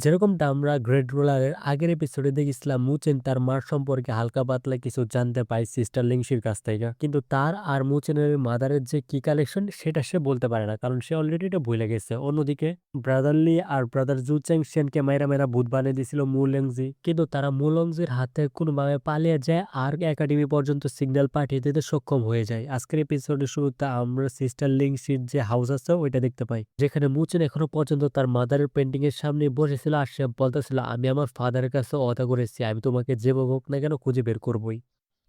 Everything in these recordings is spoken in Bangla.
যেরকমটা আমরা গ্রেট রোলারের আগের এপিসোডে দেখেছিলাম মুচেন তার মার সম্পর্কে হালকা পাতলা কিছু জানতে পায় সিস্টার লিংসির কাছ থেকে। কিন্তু তার আর মুচেনের মাদারের যে কি কালেকশন সেটা সে বলতে পারে না। কারণ সে অলরেডি এটা ভুলে গেছে। অন্যদিকে ব্রাদারলি আর ব্রাদার জু চ্যাং সেনকে মাইরা ভূত বানিয়ে দিয়েছিল মু লেংজি। কিন্তু তারা মু লেংজির হাতে কোনোভাবে পালিয়ে যায় আর একাডেমি পর্যন্ত সিগন্যাল পাঠিয়ে দিতে সক্ষম হয়ে যায়। আজকের এপিসোডের শুরুতে আমরা সিস্টার লিংসির যে হাউস আছে ওইটা দেখতে পাই, যেখানে মুচেন এখনো পর্যন্ত তার মাদারের পেন্টিং এর সামনে বসেছিল আর সে বলতেছিল, আমি আমার ফাদারের কাছে ওয়াদা করেছি আমি তোমাকে যেভাবে হোক না কেন খুঁজে বের করবই।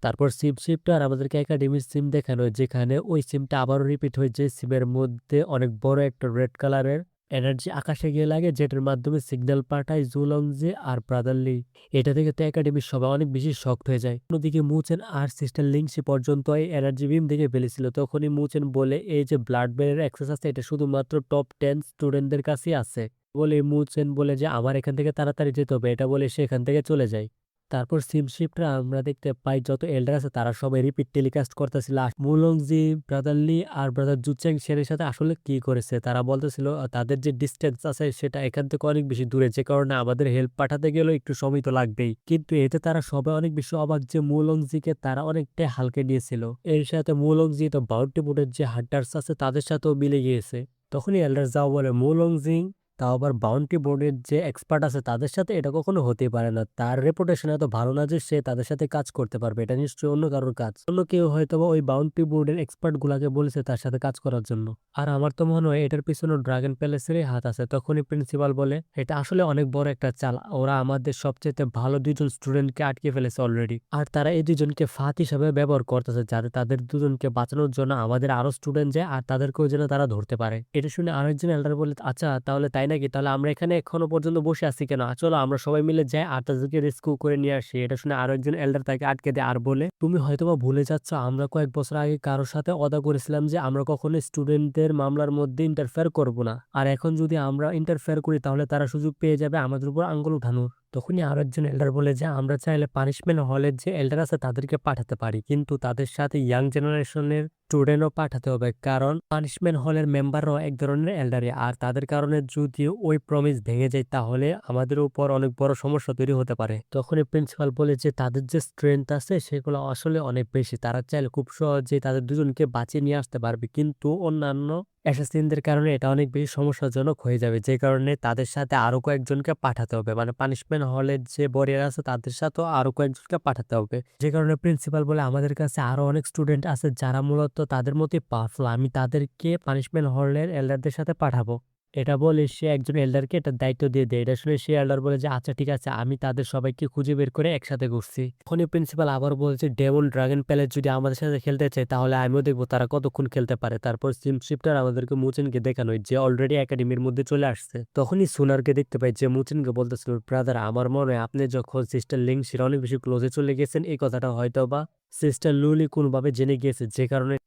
তারপর সিম শিপটা আর আমাদেরকে একাডেমির সিম দেখানো হয়, যেখানে ওই সিমটা আবারও রিপিট হয়ে যে সিমের মধ্যে অনেক বড় একটা রেড কালারের এনার্জি আকাশে গিয়ে লাগে, যেটার মাধ্যমে সিগন্যাল পাঠায় জুলংজি আর ব্রাদারলি। এটা থেকে তো একাডেমির সবাই অনেক বেশি শক্ট হয়ে যায়। অন্যদিকে মুচেন আর সিস্টার লিংসি পর্যন্ত এই এনার্জি বিম দেখে ফেলেছিল। তখনই মুচেন বলে, এই যে ব্লাড বেনের অ্যাক্সেস আছে এটা শুধুমাত্র টপ 10 স্টুডেন্টদের কাছেই আছে। বলে মুচেন বলে যে আমার এখান থেকে তাড়াতাড়ি যেতে হবে, এটা বলে সে এখান থেকে চলে যায়। তারপর সিমশিপরা আমরা দেখতে পাই যত এল্ডার আছে তারা সবাই রিপিট টেলিকাস্ট করতেছিল মুলংজি, ব্রাদারলি আর ব্রাদার জুচ্যাং সেনের সাথে আসলে কি করেছে। তারা বলতেছিল তাদের যে ডিস্টেন্স আছে সেটা এখান থেকে অনেক বেশি দূরে, যে কারণে আমাদের হেল্প পাঠাতে গেলেও একটু সময় তো লাগবেই। কিন্তু এতে তারা সবাই অনেক বেশি অবাক যে মুলংজিকে তারা অনেকটাই হালকা নিয়েছিল। এর সাথে মুলংজি তো বাউন্টি বোর্ডের যে হান্টার্স আছে তাদের সাথেও মিলে গিয়েছে। তখনই এল্ডার যাও বলে মুলংজিং তাও আবার বাউন্টি বোর্ডের যে এক্সপার্ট আছে তাদের সাথে এটা কখনো হতেই পারে না। তার রেপুটেশন এত ভালো না যে সে তাদের সাথে কাজ করতে পারবে। এটা নিশ্চয়ই অন্য কারোর কাজ। অন্য কেউ হয়তো বা ওই বাউন্টি বোর্ডের এক্সপার্ট গুলাকে বলেছে তার সাথে কাজ করার জন্য। আর আমার তো মনে হয় এটার পিছনে ড্রাগন প্যালেসেরই হাত আছে। তখনই প্রিন্সিপাল বলে, এটা আসলে অনেক বড় একটা চাল। ওরা আমাদের সবচেয়ে ভালো দুজন স্টুডেন্টকে আটকে ফেলেছে অলরেডি। আর তারা এই দুজনকে ফাঁদ হিসাবে ব্যবহার করতেছে, যাতে তাদের দুজনকে বাঁচানোর জন্য আমাদের আরো স্টুডেন্ট যায় আর তাদেরকেও যেন তারা ধরতে পারে। এটা শুনে আরেকজন এল্ডার বলে, আচ্ছা তাহলে তাই নাকি, তাহলে আমরা এখানে এখনো পর্যন্ত বসে আছি কেন, চলো আমরা সবাই মিলে যাই আর তাদেরকে রেস্কিউ করে নিয়ে আসি। এটা শুনে আরো একজন এল্ডার তাকে আটকে দেয় আর বলে, তুমি হয়তোবা ভুলে যাচ্ছ আমরা কয়েক বছর আগে কারোর সাথে ওয়াদা করেছিলাম যে আমরা কখনো স্টুডেন্টদের মামলার মধ্যে ইন্টারফেয়ার করব না। আর এখন যদি আমরা ইন্টারফেয়ার করি তাহলে তারা সুযোগ পেয়ে যাবে আমাদের উপর আঙ্গুল উঠানোর। তখনই আরো একজন এল্ডার বলে যে আমরা চাইলে পানিশমেন্ট হলের যে এল্ডার আছে তাদেরকে পাঠাতে পারি, কিন্তু তাদের সাথে ইয়াং জেনারেশনের স্টুডেন্টও পাঠাতে হবে, কারণ পানিশমেন্ট হলের মেম্বাররাও এক ধরনের এল্ডারে। আর তাদের কারণে যদি ওই প্রমিস ভেঙে যায় তাহলে আমাদের উপর অনেক বড় সমস্যা তৈরি হতে পারে। তখনই প্রিন্সিপাল বলে যে তাদের যে স্ট্রেংথ আছে সেগুলো আসলে অনেক বেশি, তারা চাইলে খুব সহজেই তাদের দুজনকে বাঁচিয়ে নিয়ে আসতে পারবে, কিন্তু অন্যান্য অ্যাসাসিনদের কারণে এটা অনেক বেশি সমস্যাজনক হয়ে যাবে, যে কারণে তাদের সাথে আরো কয়েকজনকে পাঠাতে হবে। মানে পানিশমেন্ট হলের যে বডিয়ার আছে তাদের সাথেও আরো কয়েকজনকে পাঠাতে হবে। যে কারণে প্রিন্সিপাল বলে আমাদের কাছে আরো অনেক স্টুডেন্ট আছে যারা মূলত তাদের মতোই পাওয়ারফুল, আমি তাদেরকে পানিশমেন্ট হলের এল্ডারদের সাথে পাঠাবো। এটা বলে সে একজন এল্ডারকে এটা দায়িত্ব দিয়ে দেয়। এটা শুনে সে এল্ডার বলে যে আচ্ছা ঠিক আছে, আমি তাদের সবাইকে খুঁজে বের করে একসাথে করছি। তখনই প্রিন্সিপাল আবার বলছে ডেমন ড্রাগন প্যালেস যদি আমাদের সাথে খেলতে চায় তাহলে আমিও দেখবো তারা কতক্ষণ খেলতে পারে। তারপর সিম শিফটার আমাদেরকে মুচেনকে দেখানো যে অলরেডি একাডেমির মধ্যে চলে আসছে। তখনই সুনারকে দেখতে পাই যে মুচেনকে বলতেছিল, ব্রাদার আমার মনে হয় আপনি যখন সিস্টার লিংসির অনেক বেশি ক্লোজে চলে গেছেন এই কথাটা হয়তো বা সিস্টার লুলি কোনোভাবে জেনে গিয়েছে,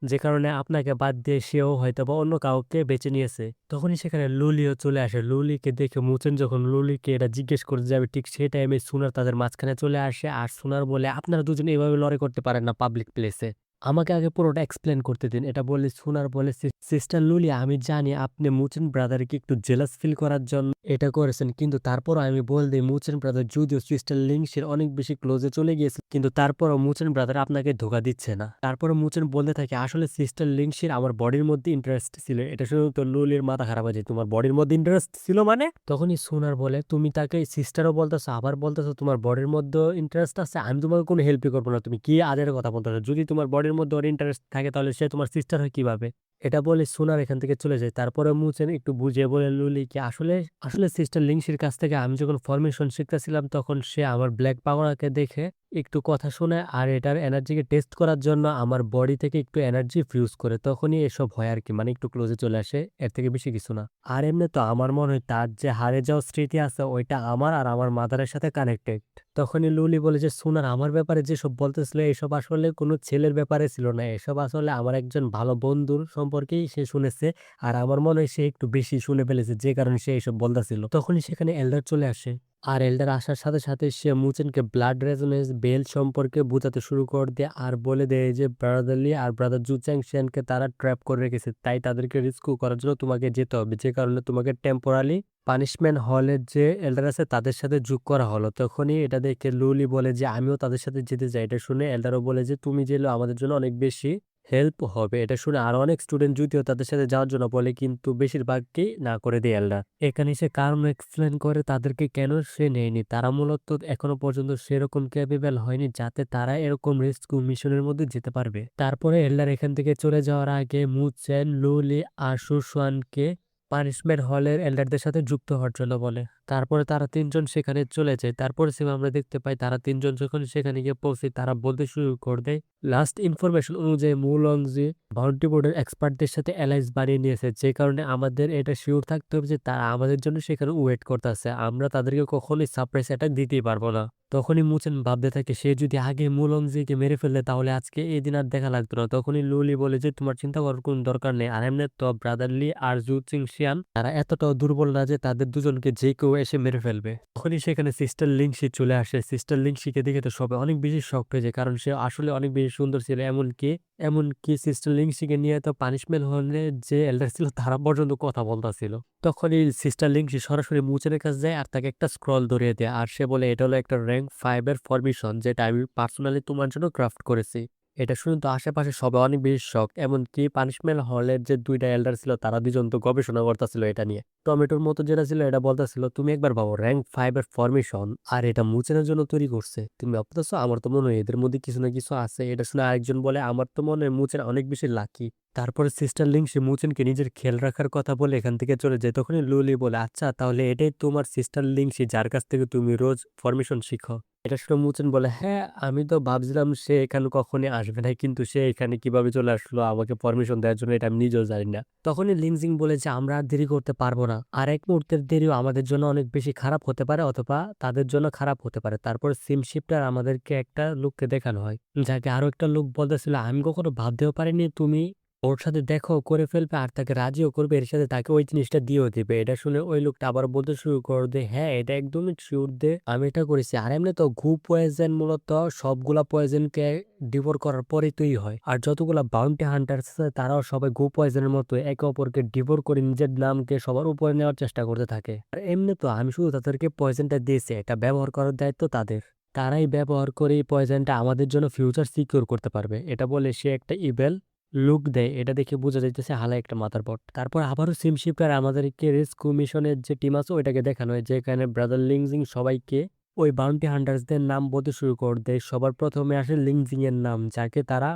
যে কারণে আপনাকে বাদ দিয়ে সেও হয়তোবা অন্য কাউকে বেছে নিয়েছে। তখনই সেখানে লুলিও চলে আসে। লুলিকে দেখে মুচেন যখন লুলিকে এটা জিজ্ঞেস করতে যাবে ঠিক সেই টাইমে সুনার তাদের মাঝখানে চলে আসে আর সুনার বলে, আপনারা দুজন এভাবে লড়াই করতে পারেন না পাবলিক প্লেসে, আমাকে আগে পুরোটা এক্সপ্লেন করতে দিন। এটা বলে সুনার বলে, সিস্টার লুলি আমি জানি আপনি মুচেন ব্রাদারকে একটু জেলাস ফিল করার জন্য এটা করেছেন, কিন্তু তারপরও আমি বল দিই মুচেন ব্রাদার যদিও সিস্টার লিংসের অনেক বেশি ক্লোজে চলে গিয়েছে কিন্তু তারপরও মুচেন ব্রাদার আপনাকে ধোকা দিচ্ছে না। তারপরে মুচেন বলতে থাকে আসলে সিস্টার লিংসের আমার বডির মধ্যে ইন্টারেস্ট ছিল। এটা শুনে তো লুলির মাথা খারাপ হয়ে যায়, তোমার বডির মধ্যে ইন্টারেস্ট ছিল মানে? তখনই সুনার বলে, তুমি তাকে সিস্টারও বলতেছো আবার বলতেছো তোমার বডির মধ্যে ইন্টারেস্ট আছে, আমি তোমাকে কোনো হেল্পই করবো না, তুমি কি আজের কথা বলতেছো? যদি তোমার বডির মধ্যে ওর ইন্টারেস্ট থাকে তাহলে সে তোমার সিস্টার হয় কিভাবে? এটা বলে সুনার এখান থেকে চলে যায়। তারপরে মুচেন একটু বুঝিয়ে বলে লুলিকে, আসলে আসলে সিস্টার লিংসির কাছ থেকে আমি যখন ফরমেশন শিখতেছিলাম তখন সে আমার ব্ল্যাক পাগোড়াকে দেখে একটু কথা শুনে আর এটার এনার্জিকে টেস্ট করার জন্য আমার বডি থেকে একটু এনার্জি ফিউজ করে, তখনই এসব হয় আর কি, মানে একটু ক্লোজে চলে আসে, এর থেকে বেশি কিছু না। আর এমনি তো আমার মনে হয় তার যে হারে যাওয়া স্মৃতি আছে ওইটা আমার আর আমার মাদারের সাথে কানেক্টেড। তখনই লুলি বলে যে সুনার আমার ব্যাপারে যেসব বলতেছিল এসব আসলে কোনো ছেলের ব্যাপারে ছিল না, এসব আসলে আমার একজন ভালো বন্ধুর সম্পর্কেই সে শুনেছে। আর আমার মনে হয় সে একটু বেশি শুনে ফেলেছে যে কারণে সে এইসব বলতেছিল। তখনই সেখানে এল্ডার চলে আসে আর এল্ডার আসার সাথে সাথে সে মুচেনকে ব্লাড রেজোনেন্স বেল সম্পর্কে বোঝাতে শুরু করে দেয় আর বলে দেয় যে ব্রাদারলি আর ব্রাদার জুচ্যাং সেনকে তারা ট্র্যাপ করে রেখেছে, তাই তাদেরকে রেস্কিউ করার জন্য তোমাকে যেতে হবে, যে কারণে তোমাকে টেম্পোরালি পানিশমেন্ট হলের যে এল্ডার আছে তাদের সাথে যোগ করা হলো। তখনই এটা দেখে লুলি বলে যে, "আমিও তাদের সাথে যেতে চাই।" এটা শুনে এল্ডারও বলে যে, "তুমি গেলেও আমাদের জন্য অনেক বেশি হেল্প হবে।" এটা শুনে আরো অনেক স্টুডেন্ট যদিও তাদের সাথে যাওয়ার জন্য বলে কিন্তু বেশিরভাগকেই না করে দেয় এল্ডার। এখানে সে কারণ এক্সপ্লেইন করে তাদেরকে কেন সে নেয়নি। তারা মূলত এখনো পর্যন্ত সেরকম ক্যাপেবল হয়নি যাতে তারা এরকম রেস্কিউ মিশনের মধ্যে যেতে পারবে। তারপরে এল্ডার এখান থেকে চলে যাওয়ার আগে মুচেন, লুলি আর সুসুয়ানকে পানিশমেন্ট হলের এল্ডারদের সাথে যুক্ত হওয়ার জন্য বলে। তারপরে তারা ৩ জন সেখানে চলে যায়। তারপরে সিনেমা আমরা দেখতে পাই তারা ৩ জন যখন সেখানে গিয়ে পৌঁছায় তারা বলতে শুরু করে দেয়। লাস্ট ইনফরমেশন অনুযায়ী মুলংজি বাউন্টি বোর্ডের এক্সপার্টদের সাথে অ্যালায়েন্স বানিয়ে নিয়েছে। যে কারণে আমাদের এটা সিউর থাকতে হবে যে তারা আমাদের জন্য সেখানে ওয়েট করতেছে। আমরা তাদেরকে কখনোই সারপ্রাইজ অ্যাটাক দিতেই পারবো না। তখনই মুচেন ভাবতে থাকে সে যদি আগে মুলংজিকে মেরে ফেলে তাহলে আজকে এই দিন আর দেখা লাগতো না। তখনই লুলি বলে যে তোমার চিন্তা করার কোন দরকার নেই। আর এমনি তো ব্রাদারলি আর জু চিংশিয়ান তারা এতটাও দুর্বল না যে তাদের দুজনকে যে কেউ এসে মেরে ফেলবে। তখনই সেখানে সিস্টার লিংশি চলে আসে। সিস্টার লিংশিকে দেখে তো সবাই অনেক বেশি শকড হয়ে যায় কারণ সে আসলে অনেক বেশি সুন্দর ছিল। এমনকি সিস্টার লিংশিকে নিয়ে তো পানিশমেন্ট হলে যে এল্ডার ছিল তারা পর্যন্ত কথা বলতাছিল। তখনই সিস্টার লিংশি সরাসরি মুচেনের কাছে যায় আর তাকে একটা স্ক্রল ধরিয়ে দেয়। আর সে বলে এটা হলো একটা র‍্যাংক 5 এর ফরমেশন যেটা আমি পার্সোনালি তোমার জন্য ক্রাফট করেছি। এটা শুনে তো আশেপাশে সবাই অনেক বেশি শকড। এমনকি পানিশমেন্ট হলের যে ২ টা এল্ডার ছিল তারা ২ জন তো গবেষণা করতেছিল এটা নিয়ে। টমেটোর মতো যেটা ছিল এটা বলতেছিল তুমি একবার ভাবো র‍্যাংক 5 এর ফরমেশন আর এটা মুচেনের জন্য তৈরি করছে। তুমি ভাবতেছো আমার তো মনে হয় এদের মধ্যে কিছু না কিছু আছে। এটা শুনে আরেকজন বলে আমার তো মনে হয় মুচেন অনেক বেশি লাকি। তারপরে সিস্টার লিংশি মুচেনকে নিজের খেয়াল রাখার কথা বলে এখান থেকে চলে যায়। তখনই লুলি বলে আচ্ছা তাহলে এটাই তোমার সিস্টার লিংশি যার কাছ থেকে তুমি রোজ ফরমেশন শিখো। এটা শুনে মুচেন বলে হ্যাঁ আমি তো ভাবছিলাম সে এখানে কখনই আসবে না কিন্তু সে এখানে কিভাবে চলে আসলো আমাকে পারমিশন দেওয়ার জন্য এটা আমি নিজেও জানি না। তখনই লিনজিং বলে যে আমরা আর দেরি করতে পারবো না। আর এক মুহূর্তের দেরিও আমাদের জন্য অনেক বেশি খারাপ হতে পারে অথবা তাদের জন্য খারাপ হতে পারে। তারপর সিম শিফটার আমাদেরকে একটা লোককে দেখানো হয়। যাকে আরো একটা লোক বলতেছিল আমি কখনো ভাবতেও পারিনি তুমি ওর সাথে দেখো করে ফেলবে আর তাকে রাজিও করবে এর সাথে তাকে ওই জিনিসটা দিয়েও দিবে। এটা শুনে ওই লোকটা আবার বলতে শুরু করে দে হ্যাঁ এটা একদমই শিওর দে আমি এটা করেছি। আর এমনি তো গু পয়েজন মূলত সবগুলা পয়েজনকে ডিভোর করার পরেই তৈরি হয়। আর যতগুলা বাউন্টি হান্টার্স আছে তারাও সবাই গু পয়েজনের মতো একে অপরকে ডিভোর করে নিজের নামকে সবার উপরে নেওয়ার চেষ্টা করতে থাকে। আর এমনি তো আমি শুধু তাদেরকে পয়েজনটা দিয়েছি এটা ব্যবহার করার দায়িত্ব তাদের। তারাই ব্যবহার করে এই পয়েজনটা আমাদের জন্য ফিউচার সিকিউর করতে পারবে। এটা বলে সে একটা ইভেল লুক দেয়। এটা দেখে বোঝা যাইতেছে হালা একটা মাথার বট। তারপর আবারও সিম শিফটার আমাদেরকে রেস্কিউ মিশনের যে টিম আছে ওইটাকে দেখানো হয় যেখানে ব্রাদার লিংজিং সবাইকে ওই বাউন্টি হান্টার্সদের নাম বলতে শুরু করে দেয়। সবার প্রথমে আসে লিংজিং এর নাম যাকে তারা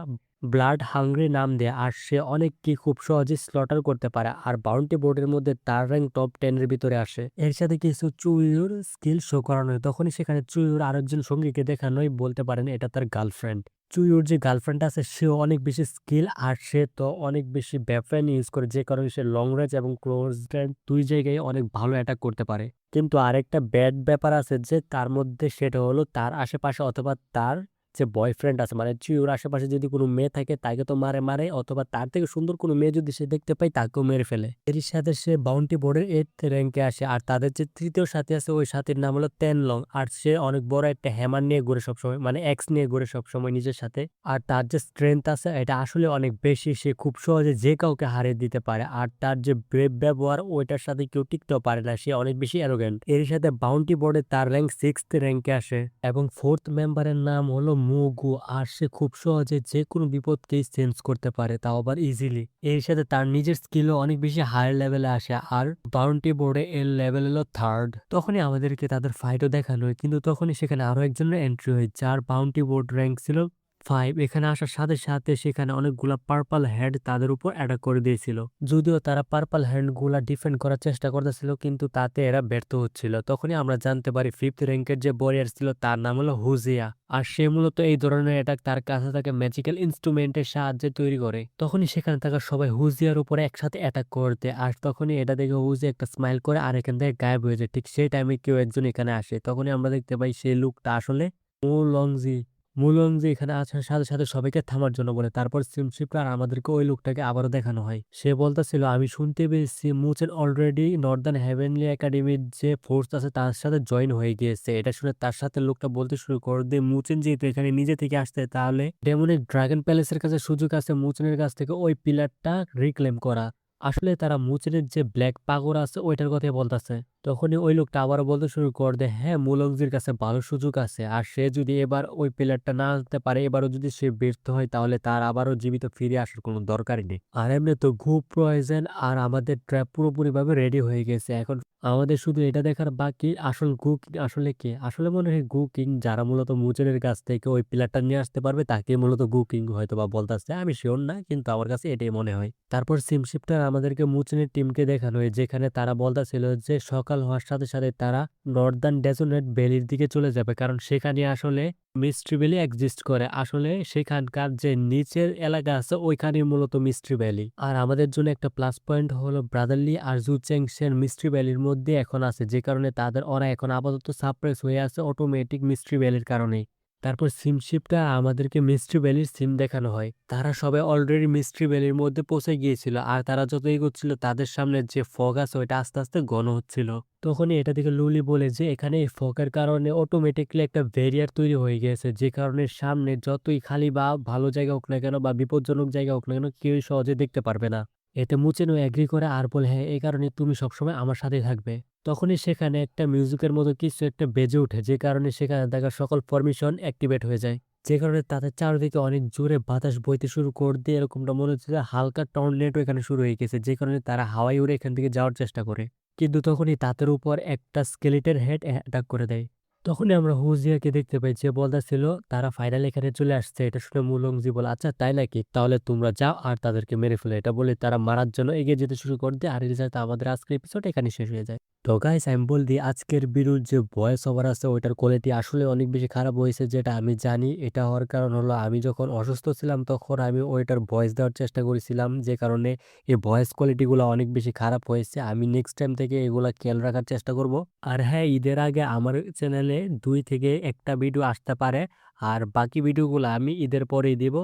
ব্লাড হাংরি নাম দেয়। আর সে অনেককে খুব সহজে স্লটার করতে পারে। আর বাউন্টি বোর্ডের মধ্যে তার র্যাঙ্ক টপ 10 এর ভিতরে আসে। এর সাথে কিছু চুইউর স্কিল শো করানো হয়। তখনই সেখানে চুইউর আরেকজন সঙ্গীকে দেখানো হয় বলতে পারেন এটা তার গার্লফ্রেন্ড। চুইউর যে গার্লফ্রেন্ড আছে সেও অনেক বেশি স্কিল আর সে তো অনেক বেশি ওয়েপন ইউজ করে যে কারণে সে লং রেঞ্জ এবং ক্লোজ রেঞ্জ ২ জায়গায় অনেক ভালো অ্যাটাক করতে পারে। কিন্তু আরেকটা ব্যাড ব্যাপার আছে যে তার মধ্যে সেটা হলো তার আশেপাশে অথবা তার যে বয়ফ্রেন্ড আছে মানে চুইউর আশেপাশে যদি কোনো মেয়ে থাকে তাকে তো মারে অথবা তার থেকে সুন্দর কোনো মেয়ে যদি সে দেখতে পায় তাকেও মেরে ফেলে। এরই সাথে সে বাউন্টি বোর্ডের 8th র্যাঙ্কে আসে আর তাদের যে তৃতীয় সাথী আছে ওই সাথীর নাম হলো তেনলং। আর সে অনেক বড় একটা হ্যামার নিয়ে ঘুরে সবসময় মানে এক্স নিয়ে ঘুরে সবসময় নিজের সাথে। আর তার যে স্ট্রেংথ আছে এটা আসলে অনেক বেশি। সে খুব সহজে যে কাউকে হারিয়ে দিতে পারে। আর তার যে ব্রেভ ব্যবহার ওইটার সাথে কেউ টিকতেও পারে না। সে অনেক বেশি অ্যারোগ্যান্ট। এর সাথে বাউন্টি বোর্ডে তার র্যাঙ্ক 6th র্যাঙ্কে আসে এবং 4th মেম্বারের নাম হলো মুগু। আর সে খুব সহজে যে কোনো বিপদকেই সেন্স করতে পারে তাও আবার ইজিলি। এর সাথে তার নিজের স্কিলও অনেক বেশি হায়ার লেভেলে আসে। আর বাউন্টি বোর্ডে এর লেভেল হলো 3rd। তখনই আমাদেরকে তাদের ফাইটও দেখানো হয় কিন্তু তখনই সেখানে আরো একজনের এন্ট্রি হয় যার বাউন্টি বোর্ড র্যাঙ্ক ছিল 5। এখানে আসার সাথে সাথে সেখানে অনেকগুলা পার্পল হেড তাদের উপর অ্যাটাক করে দিয়েছিল। যদিও তারা পার্পল হ্যান্ড গুলা ডিফেন্ড করার চেষ্টা করতেছিল কিন্তু তাতে এরা ব্যর্থ হচ্ছিল। তখনই আমরা জানতে পারি 5th র্যাঙ্কের যে ওয়ারিয়র ছিল তার নাম হলো হুজিয়া। আর সে মূলত এই ধরনের অ্যাটাক তার কাছে থাকা ম্যাজিক্যাল ইনস্ট্রুমেন্টের সাহায্যে তৈরি করে। তখনই সেখানে থাকা সবাই হুজিয়ার উপরে একসাথে অ্যাটাক করতে আর তখনই এটা দেখে হুজিয়া একটা স্মাইল করে আর এখান থেকে গায়েব হয়ে যায়। ঠিক সেই টাইমে কেউ একজন এখানে আসে। তখনই আমরা দেখতে পাই সেই লোকটা আসলে মুলংজি। মুলংজি এখানে আসার সাথে সাথে সবাইকে থামার জন্য বলে। তারপর সিমশিপরা আর আমাদেরকে ওই লোকটাকে আবারও দেখানো হয়। সে বলতেছিল আমি শুনতে পেয়েছি মুচেন অলরেডি নর্দার্ন হেভেনলি একাডেমির যে ফোর্স আছে তার সাথে জয়েন হয়ে গিয়েছে। এটা শুনে তার সাথে লোকটা বলতে শুরু করে দিয়ে মুচেন যেহেতু এখানে নিজে থেকে আসতে তাহলে ডেমনিক ড্রাগন প্যালেসের কাছে সুযোগ আছে মুচেনের কাছ থেকে ওই পিলারটা রিক্লেম করা। আসলে তারা মুচেনের যে ব্ল্যাক পাগোরা আছে ওইটার কথাই বলতেছে। তখনই ওই লোকটা আবারও বলতে শুরু করে দেয়, হ্যাঁ, মুলংজির কাছে ভালো সুযোগ আছে। আর সে যদি এবার ওই প্লেয়ারটা না আনতে পারে, এবারও যদি সে ব্যর্থ হয় তাহলে তার আবারও জীবিত ফিরে আসার কোনো দরকারই নেই। আর এমনি তো গ্রুপ পয়জন আর আমাদের ট্র্যাপ পুরোপুরিভাবে রেডি হয়ে গেছে। এখন আমাদের শুধু এটা দেখার বাকি আসল গু কিং আসলে কে? আসলে মনে হয় গু কিং যারা মূলত মুচেনের কাছ থেকে ওই প্লেয়ারটা নিয়ে আসতে পারবে তাকে মূলত গু কিং হয়তোবা বলতাছে। আমি সিউর না কিন্তু আমার কাছে এটাই মনে হয়। তারপর সিম শিফটার আমাদেরকে মুচেনের টিমকে দেখানো হয় যেখানে তারা বলতাছিল যে সকাল হওয়ার সাথে, সাথে তারা নর্দার্ন ডেজোনেট ভ্যালির দিকে চলে যাবে। কারণ সেখানে আসলে মিস্ট্রি ভ্যালি এক্সিস্ট করে। আসলে সেখানকার যে নিচের এলাকা আছে ওইখানেই মূলত মিস্ট্রি ভ্যালি। আর আমাদের জন্য একটা প্লাস পয়েন্ট হলো ব্রাদারলি আর জু চেংসের মিস্ট্রি ভ্যালির মধ্যে এখন আছে। যে কারণে ওরা এখন আপাতত সাপ্রেস হয়ে আছে অটোমেটিক মিস্ট্রি ভ্যালির কারণেই। তারপর সিম শিপটা আমাদেরকে মিস্ট্রি ভ্যালির সিম দেখানো হয়। তারা সবাই অলরেডি মিস্ট্রি ভ্যালির মধ্যে পৌঁছে গিয়েছিল। আর তারা যত এগোচ্ছিল তাদের সামনে যে ফগ আছে ওইটা আস্তে, আস্তে ঘন হচ্ছিল। তখনই এটা দেখে লুলি বলে যে এখানে এই ফগের কারণে অটোমেটিক্যালি একটা ব্যারিয়ার তৈরি হয়ে গিয়েছে। যে কারণে সামনে যতই খালি বা ভালো জায়গা হোক না কেন বা বিপজ্জনক জায়গা হোক না কেন কেউই সহজে দেখতে পারবে না। এতে মুচেনো এগ্রি করে আর বলে, হ্যাঁ, এই কারণে তুমি সবসময় আমার সাথেই থাকবে। তখনই সেখানে একটা মিউজিকের মতো কিছু একটা বেজে ওঠে যে কারণে সেখানে থাকা সকল ফরমেশন অ্যাক্টিভেট হয়ে যায়। যে কারণে তাদের চারদিকে অনেক জোরে বাতাস বইতে শুরু করে দিয়ে এরকমটা মনে হচ্ছে যে হালকা টর্নেডো এখানে শুরু হয়ে গেছে। যে কারণে তারা হাওয়ায় উড়ে এখান থেকে যাওয়ার চেষ্টা করে। কিন্তু তখনই তাদের উপর একটা স্কেলেটন হেড অ্যাটাক করে দেয়। তখনই আমরা হোজিয়াকে দেখতে পাই যে বলতেছিল তারা ফাইনাল এখানে চলে আসছে। এটা শুনে মুলংজি বলে, আচ্ছা তাই নাকি? তাহলে তোমরা যাও আর তাদেরকে মেরে ফেলো। এটা বলে তারা মারার জন্য এগিয়ে যেতে শুরু করে দেয়। আর এর সাথে আমাদের আজকের এপিসোড এখানে শেষ হয়ে যায়। তো গাইস আমি বল দিই আজকের ভিডিওর যে ভয়েস ওভার আছে ওইটার কোয়ালিটি আসলে অনেক বেশি খারাপ হয়েছে যেটা আমি জানি। এটা হওয়ার কারণ হলো আমি যখন অসুস্থ ছিলাম তখন আমি ওইটার ভয়েস দেওয়ার চেষ্টা করেছিলাম। যে কারণে এই ভয়েস কোয়ালিটিগুলো অনেক বেশি খারাপ হয়েছে। আমি নেক্সট টাইম থেকে এগুলা খেয়াল রাখার চেষ্টা করব। আর হ্যাঁ, ঈদের আগে আমার চ্যানেলে ২ থেকে ১ টা ভিডিও আসতে পারে। আর বাকি ভিডিওগুলো আমি ঈদের পরেই দিব।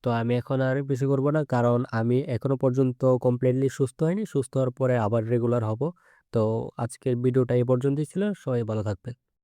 তো আমি এখন আর বেশি করব না। কারণ আমি এখনো পর্যন্ত কমপ্লিটলি সুস্থ হইনি। সুস্থ হওয়ার পরে আবার রেগুলার হব। তো আজকের ভিডিওটা এই পর্যন্তই ছিল। সবাই ভালো থাকবেন।